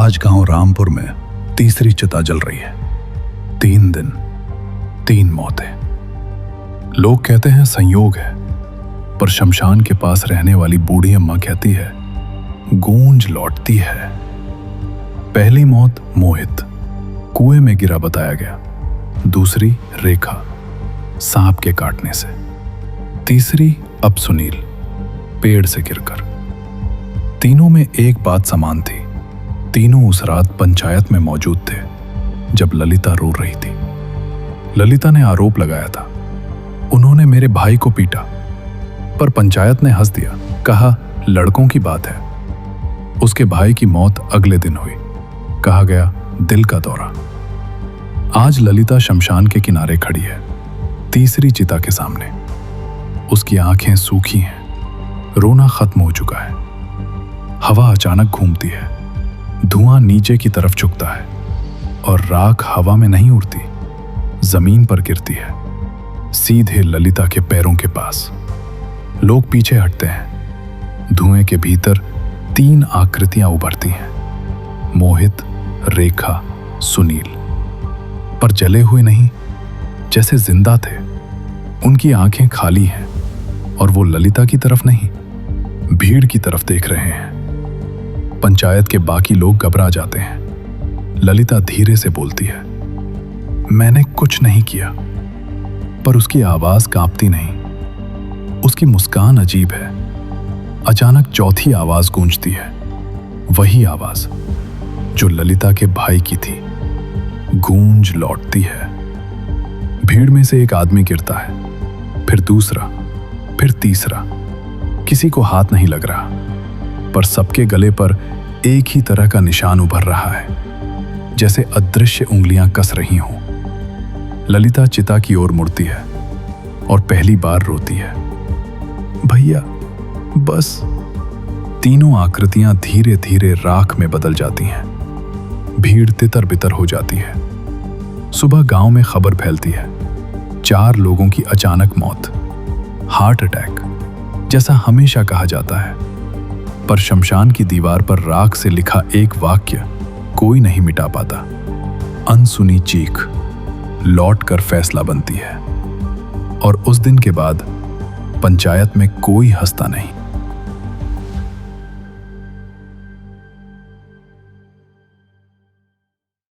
आज गांव रामपुर में तीसरी चिता जल रही है। 3 दिन 3 मौतें। लोग कहते हैं संयोग है, पर शमशान के पास रहने वाली बूढ़ी अम्मा कहती है गूंज लौटती है। पहली मौत मोहित, कुएं में गिरा बताया गया। दूसरी रेखा, सांप के काटने से। तीसरी अब सुनील, पेड़ से गिरकर। तीनों में एक बात समान थी, तीनों उस रात पंचायत में मौजूद थे जब ललिता रो रही थी। ललिता ने आरोप लगाया था, उन्होंने मेरे भाई को पीटा, पर पंचायत ने हंस दिया, कहा लड़कों की बात है। उसके भाई की मौत अगले दिन हुई, कहा गया दिल का दौरा। आज ललिता शमशान के किनारे खड़ी है, तीसरी चिता के सामने। उसकी आंखें सूखी हैं, रोना खत्म हो चुका है। हवा अचानक घूमती है, धुआं नीचे की तरफ झुकता है और राख हवा में नहीं उड़ती, जमीन पर गिरती है, सीधे ललिता के पैरों के पास। लोग पीछे हटते हैं। धुएं के भीतर 3 आकृतियां उभरती हैं, मोहित, रेखा, सुनील, पर जले हुए नहीं, जैसे जिंदा थे। उनकी आंखें खाली हैं और वो ललिता की तरफ नहीं, भीड़ की तरफ देख रहे हैं। पंचायत के बाकी लोग घबरा जाते हैं। ललिता धीरे से बोलती है, मैंने कुछ नहीं किया। पर उसकी आवाज कांपती नहीं, उसकी मुस्कान अजीब है। अचानक चौथी आवाज गूंजती है, वही आवाज जो ललिता के भाई की थी। गूंज लौटती है। भीड़ में से एक आदमी गिरता है, फिर दूसरा, फिर तीसरा। किसी को हाथ नहीं लग रहा, पर सबके गले पर एक ही तरह का निशान उभर रहा है, जैसे अदृश्य उंगलियां कस रही हों। ललिता चिता की ओर मुड़ती है और पहली बार रोती है, भैया बस। तीनों आकृतियां धीरे धीरे राख में बदल जाती हैं। भीड़ तितर बितर हो जाती है। सुबह गांव में खबर फैलती है, 4 लोगों की अचानक मौत, हार्ट अटैक, जैसा हमेशा कहा जाता है। पर शमशान की दीवार पर राख से लिखा एक वाक्य कोई नहीं मिटा पाता। अनसुनी चीख लौट कर फैसला बनती है, और उस दिन के बाद पंचायत में कोई हंसता नहीं।